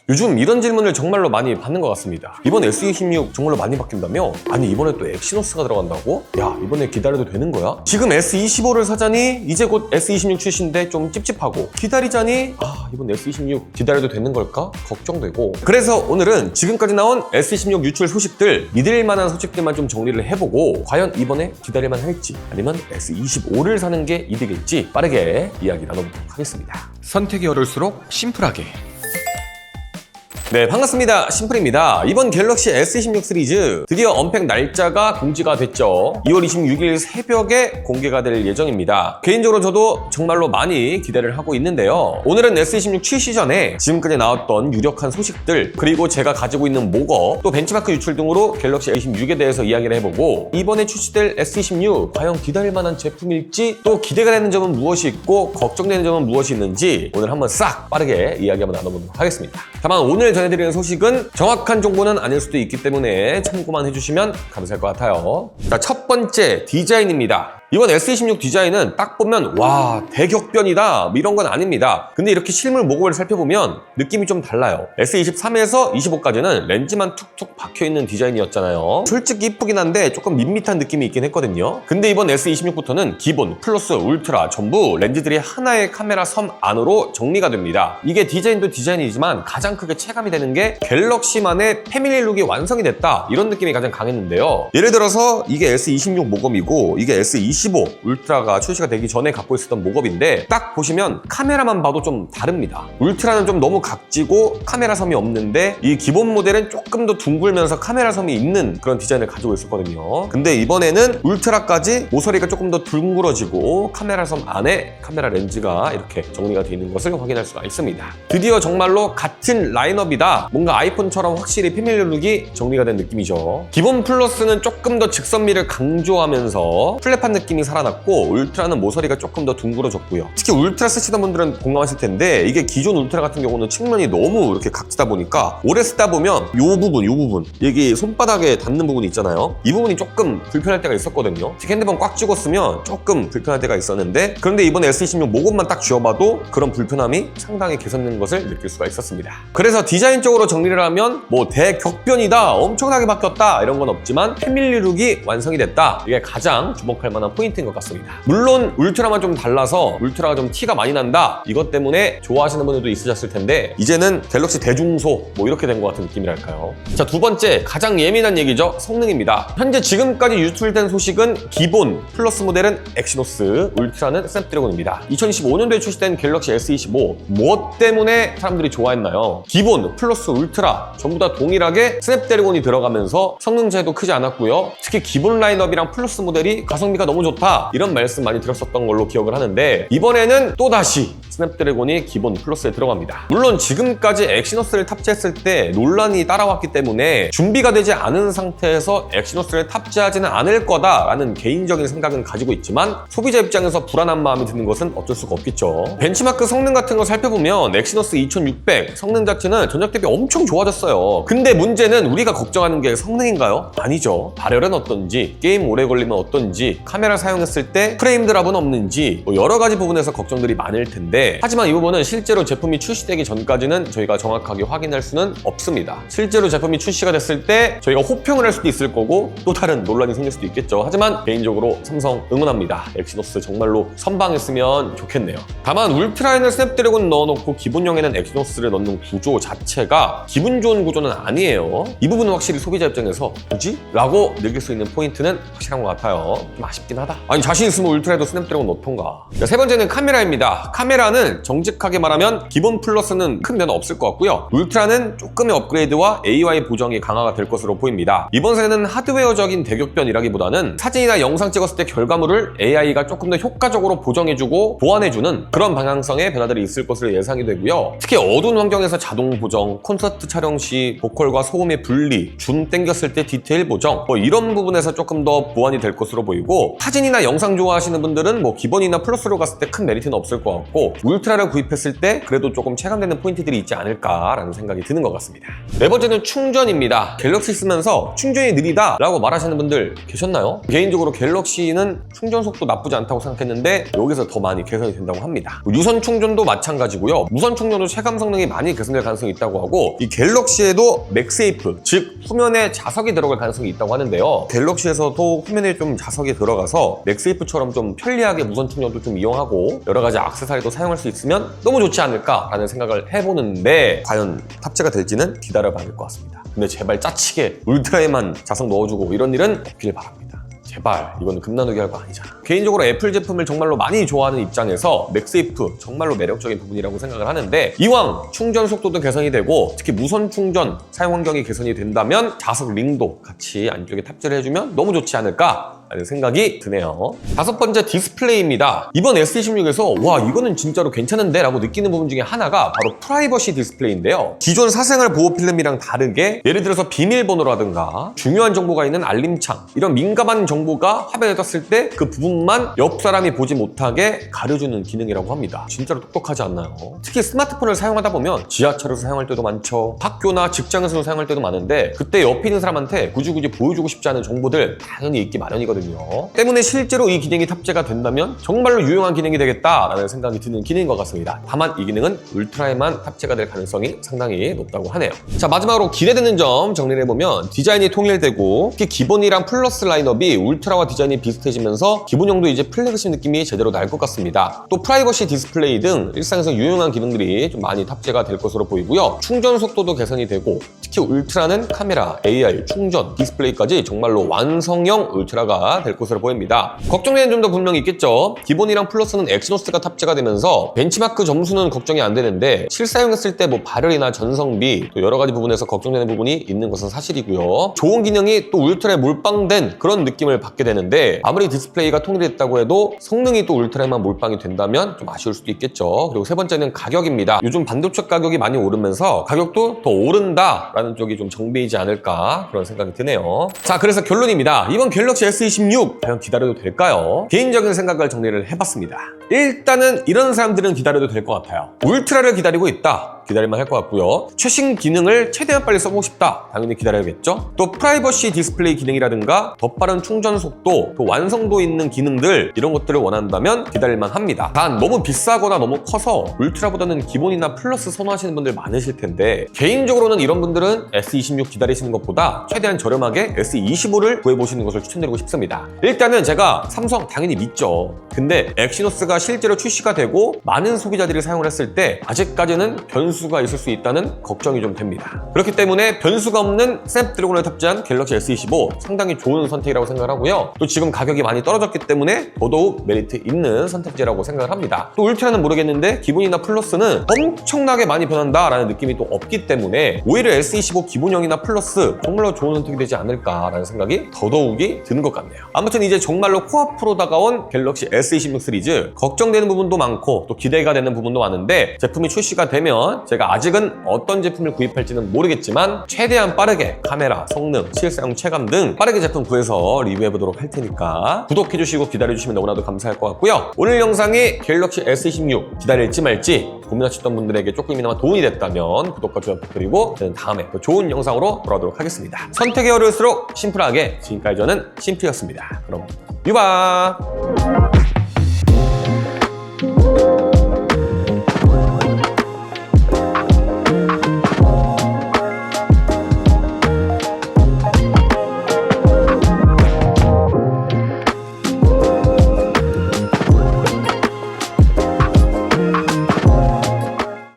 요즘 이런 질문을 정말로 많이 받는 것 같습니다. 이번 S26 정말로 많이 바뀐다며? 아니 이번에 또 엑시노스가 들어간다고? 야 이번에 기다려도 되는 거야? 지금 S25를 사자니 이제 곧 S26 출시인데 좀 찝찝하고, 기다리자니 이번 S26 기다려도 되는 걸까? 걱정되고. 그래서 오늘은 지금까지 나온 S26 유출 소식들, 믿을 만한 소식들만 좀 정리를 해보고 과연 이번에 기다릴만 할지 아니면 S25를 사는 게 이득일지 빠르게 이야기 나눠보도록 하겠습니다. 선택이 어려울수록 심플하게. 네, 반갑습니다. 심플입니다. 이번 갤럭시 S26 시리즈 드디어 언팩 날짜가 공지가 됐죠. 2월 26일 새벽에 공개가 될 예정입니다. 개인적으로 저도 정말로 많이 기대를 하고 있는데요. 오늘은 S26 출시 전에 지금까지 나왔던 유력한 소식들, 그리고 제가 가지고 있는 모거, 또 벤치마크 유출 등으로 갤럭시 S26에 대해서 이야기를 해보고, 이번에 출시될 S26 과연 기다릴 만한 제품일지, 또 기대가 되는 점은 무엇이 있고 걱정되는 점은 무엇이 있는지 오늘 한번 싹 빠르게 이야기 한번 나눠보도록 하겠습니다. 다만 오늘 전해드리는 소식은 정확한 정보는 아닐 수도 있기 때문에 참고만 해주시면 감사할 것 같아요. 자, 첫 번째 디자인입니다. 이번 S26 디자인은 딱 보면 와 대격변이다 이런 건 아닙니다. 근데 이렇게 실물 모급을 살펴보면 느낌이 좀 달라요. S23에서 25까지는 렌즈만 툭툭 박혀있는 디자인이었잖아요. 솔직히 이쁘긴 한데 조금 밋밋한 느낌이 있긴 했거든요. 근데 이번 S26부터는 기본, 플러스, 울트라 전부 렌즈들이 하나의 카메라 섬 안으로 정리가 됩니다. 이게 디자인도 디자인이지만 가장 크게 체감이 되는 게 갤럭시만의 패밀리 룩이 완성이 됐다, 이런 느낌이 가장 강했는데요. 예를 들어서 이게 S26 모검이고 이게 S25 울트라가 출시가 되기 전에 갖고 있었던 모검인데, 딱 보시면 카메라만 봐도 좀 다릅니다. 울트라는 좀 너무 각지고 카메라 섬이 없는데, 이 기본 모델은 조금 더 둥글면서 카메라 섬이 있는 그런 디자인을 가지고 있었거든요. 근데 이번에는 울트라까지 모서리가 조금 더 둥그러지고 카메라 섬 안에 카메라 렌즈가 이렇게 정리가 되어 있는 것을 확인할 수가 있습니다. 드디어 정말로 같은 라인업이다, 뭔가 아이폰처럼 확실히 패밀리 룩이 정리가 된 느낌이죠. 기본 플러스는 조금 더 직선미를 강조하면서 플랫한 느낌이 살아났고, 울트라는 모서리가 조금 더 둥그러졌고요. 특히 울트라 쓰시던 분들은 공감하실 텐데, 이게 기존 울트라 같은 경우는 측면이 너무 이렇게 각지다 보니까 오래 쓰다 보면 요 부분 여기 손바닥에 닿는 부분이 있잖아요. 이 부분이 조금 불편할 때가 있었거든요. 특히 핸드폰 꽉 쥐고 쓰면 조금 불편할 때가 있었는데, 그런데 이번에 S26 모급만 딱 쥐어봐도 그런 불편함이 상당히 개선된 것을 느낄 수가 있었습니다. 그래서 디자인적으로 정리를 하면 뭐 대격변이다, 엄청나게 바뀌었다 이런 건 없지만 패밀리 룩이 완성이 됐다, 이게 가장 주목할 만한 포인트인 것 같습니다. 물론 울트라만 좀 달라서 울트라가 좀 티가 많이 난다, 이것 때문에 좋아하시는 분들도 있으셨을 텐데, 이제는 갤럭시 대중소 뭐 이렇게 된 것 같은 느낌이랄까요. 자, 두 번째 가장 예민한 얘기죠. 성능입니다. 현재 지금까지 유출된 소식은 기본, 플러스 모델은 엑시노스, 울트라는 스냅드래곤입니다. 2025년도에 출시된 갤럭시 S25 무엇 때문에 사람들이 좋아했나요? 기본, 플러스, 울트라 전부 다 동일하게 스냅드래곤이 들어가면서 성능 차이도 크지 않았고요. 특히 기본 라인업이랑 플러스 모델이 가성비가 너무 좋다, 이런 말씀 많이 들었었던 걸로 기억을 하는데, 이번에는 또다시 스냅드래곤이 기본 플러스에 들어갑니다. 물론 지금까지 엑시노스를 탑재했을 때 논란이 따라왔기 때문에 준비가 되지 않은 상태에서 엑시노스를 탑재하지는 않을 거다라는 개인적인 생각은 가지고 있지만, 소비자 입장에서 불안한 마음이 드는 것은 어쩔 수가 없겠죠. 벤치마크 성능 같은 거 살펴보면 엑시노스 2600 성능 자체는 전작 대비 엄청 좋아졌어요. 근데 문제는 우리가 걱정하는 게 성능인가요? 아니죠. 발열은 어떤지, 게임 오래 걸리면 어떤지, 카메라 사용했을 때 프레임 드랍은 없는지, 뭐 여러 가지 부분에서 걱정들이 많을 텐데, 하지만 이 부분은 실제로 제품이 출시되기 전까지는 저희가 정확하게 확인할 수는 없습니다. 실제로 제품이 출시가 됐을 때 저희가 호평을 할 수도 있을 거고 또 다른 논란이 생길 수도 있겠죠. 하지만 개인적으로 삼성 응원합니다. 엑시노스 정말로 선방했으면 좋겠네요. 다만 울트라에는 스냅드래곤 넣어놓고 기본형에는 엑시노스를 넣는 구조 자체가 기분 좋은 구조는 아니에요. 이 부분은 확실히 소비자 입장에서 뭐지? 라고 느낄 수 있는 포인트는 확실한 것 같아요. 좀 아쉽긴 하다. 아니 자신 있으면 울트라에도 스냅드래곤 넣던가. 세 번째는 카메라입니다. 카메라는 정직하게 말하면 기본 플러스는 큰 변화 없을 것 같고요. 울트라는 조금의 업그레이드와 AI 보정이 강화가 될 것으로 보입니다. 이번 세대는 하드웨어적인 대격변이라기보다는 사진이나 영상 찍었을 때 결과물을 AI가 조금 더 효과적으로 보정해주고 보완해주는 그런 방향성의 변화들이 있을 것으로 예상이 되고요. 특히 어두운 환경에서 자동 보정, 콘서트 촬영 시 보컬과 소음의 분리, 줌 당겼을 때 디테일 보정, 뭐 이런 부분에서 조금 더 보완이 될 것으로 보이고, 사진이나 영상 좋아하시는 분들은 뭐 기본이나 플러스로 갔을 때 큰 메리트는 없을 것 같고 울트라를 구입했을 때 그래도 조금 체감되는 포인트들이 있지 않을까라는 생각이 드는 것 같습니다. 네 번째는 충전입니다. 갤럭시 쓰면서 충전이 느리다 라고 말하시는 분들 계셨나요? 개인적으로 갤럭시는 충전 속도 나쁘지 않다고 생각했는데 여기서 더 많이 개선이 된다고 합니다. 유선 충전도 마찬가지고요. 무선 충전도 체감 성능이 많이 개선될 가능성이 있다고 하고 이 갤럭시에도 맥세이프, 즉 후면에 자석이 들어갈 가능성이 있다고 하는데요. 갤럭시에서도 후면에 좀 자석이 들어가서 맥세이프처럼 좀 편리하게 무선 충전도 좀 이용하고 여러 가지 액세서리도 사용할 수 있으면 너무 좋지 않을까라는 생각을 해보는데 과연 탑재가 될지는 기다려봐야 될 것 같습니다. 근데 제발 짜치게 울트라에만 자석 넣어주고 이런 일은 없길 바랍니다. 제발 이거는 금나누기 할 거 아니잖아. 개인적으로 애플 제품을 정말로 많이 좋아하는 입장에서 맥세이프 정말로 매력적인 부분이라고 생각을 하는데 이왕 충전 속도도 개선이 되고 특히 무선 충전 사용 환경이 개선이 된다면 자석 링도 같이 안쪽에 탑재를 해주면 너무 좋지 않을까 라는 생각이 드네요. 다섯 번째 디스플레이입니다. 이번 S26에서 와 이거는 진짜로 괜찮은데 라고 느끼는 부분 중에 하나가 바로 프라이버시 디스플레이인데요. 기존 사생활 보호 필름이랑 다르게 예를 들어서 비밀번호라든가 중요한 정보가 있는 알림창 이런 민감한 정보가 화면에 떴을 때 그 부분만 옆 사람이 보지 못하게 가려주는 기능이라고 합니다. 진짜로 똑똑하지 않나요? 특히 스마트폰을 사용하다 보면 지하철에서 사용할 때도 많죠. 학교나 직장에서 사용할 때도 많은데 그때 옆에 있는 사람한테 굳이 보여주고 싶지 않은 정보들 당연히 있기 마련이거든요. 때문에 실제로 이 기능이 탑재가 된다면 정말로 유용한 기능이 되겠다라는 생각이 드는 기능인 것 같습니다. 다만 이 기능은 울트라에만 탑재가 될 가능성이 상당히 높다고 하네요. 자, 마지막으로 기대되는 점 정리를 해보면 디자인이 통일되고 특히 기본이랑 플러스 라인업이 울트라와 디자인이 비슷해지면서 기본형도 이제 플래그십 느낌이 제대로 날 것 같습니다. 또 프라이버시 디스플레이 등 일상에서 유용한 기능들이 좀 많이 탑재가 될 것으로 보이고요. 충전 속도도 개선이 되고 특히 울트라는 카메라, AR, 충전, 디스플레이까지 정말로 완성형 울트라가 될 것으로 보입니다. 걱정되는 점도 분명히 있겠죠. 기본이랑 플러스는 엑시노스가 탑재가 되면서 벤치마크 점수는 걱정이 안 되는데 실사용했을 때 뭐 발열이나 전성비 또 여러 가지 부분에서 걱정되는 부분이 있는 것은 사실이고요. 좋은 기능이 또 울트라에 몰빵된 그런 느낌을 받게 되는데 아무리 디스플레이가 통일했다고 해도 성능이 또 울트라에만 몰빵이 된다면 좀 아쉬울 수도 있겠죠. 그리고 세 번째는 가격입니다. 요즘 반도체 가격이 많이 오르면서 가격도 더 오른다라는 쪽이 좀 정배이지 않을까 그런 생각이 드네요. 자, 그래서 결론입니다. 이번 갤럭시 S26 과연 기다려도 될까요? 개인적인 생각을 정리를 해봤습니다. 일단은 이런 사람들은 기다려도 될 것 같아요. 울트라를 기다리고 있다. 기다릴만 할 것 같고요. 최신 기능을 최대한 빨리 써보고 싶다. 당연히 기다려야겠죠. 또 프라이버시 디스플레이 기능이라든가 더 빠른 충전 속도, 또 완성도 있는 기능들 이런 것들을 원한다면 기다릴만 합니다. 단 너무 비싸거나 너무 커서 울트라보다는 기본이나 플러스 선호하시는 분들 많으실 텐데 개인적으로는 이런 분들은 S26 기다리시는 것보다 최대한 저렴하게 S25를 구해보시는 것을 추천드리고 싶습니다. 일단은 제가 삼성 당연히 믿죠. 근데 엑시노스가 실제로 출시가 되고 많은 소비자들이 사용을 했을 때 아직까지는 변수가 있을 수 있다는 걱정이 좀 됩니다. 그렇기 때문에 변수가 없는 스냅드래곤을 탑재한 갤럭시 S25 상당히 좋은 선택이라고 생각을 하고요. 또 지금 가격이 많이 떨어졌기 때문에 더더욱 메리트 있는 선택지라고 생각을 합니다. 또 울트라는 모르겠는데 기본이나 플러스는 엄청나게 많이 변한다라는 느낌이 또 없기 때문에 오히려 S25 기본형이나 플러스 정말로 좋은 선택이 되지 않을까라는 생각이 더더욱이 드는 것 같네요. 아무튼 이제 정말로 코앞으로 다가온 갤럭시 S26 시리즈 걱정되는 부분도 많고 또 기대가 되는 부분도 많은데 제품이 출시가 되면 제가 아직은 어떤 제품을 구입할지는 모르겠지만 최대한 빠르게 카메라, 성능, 실사용 체감 등 빠르게 제품 구해서 리뷰해보도록 할 테니까 구독해주시고 기다려주시면 너무나도 감사할 것 같고요. 오늘 영상이 갤럭시 S26 기다릴지 말지 고민하셨던 분들에게 조금이나마 도움이 됐다면 구독과 좋아요 부탁드리고 저는 다음에 더 좋은 영상으로 돌아오도록 하겠습니다. 선택이 어려울수록 심플하게 지금까지 저는 심플이었습니다. 그럼 유바!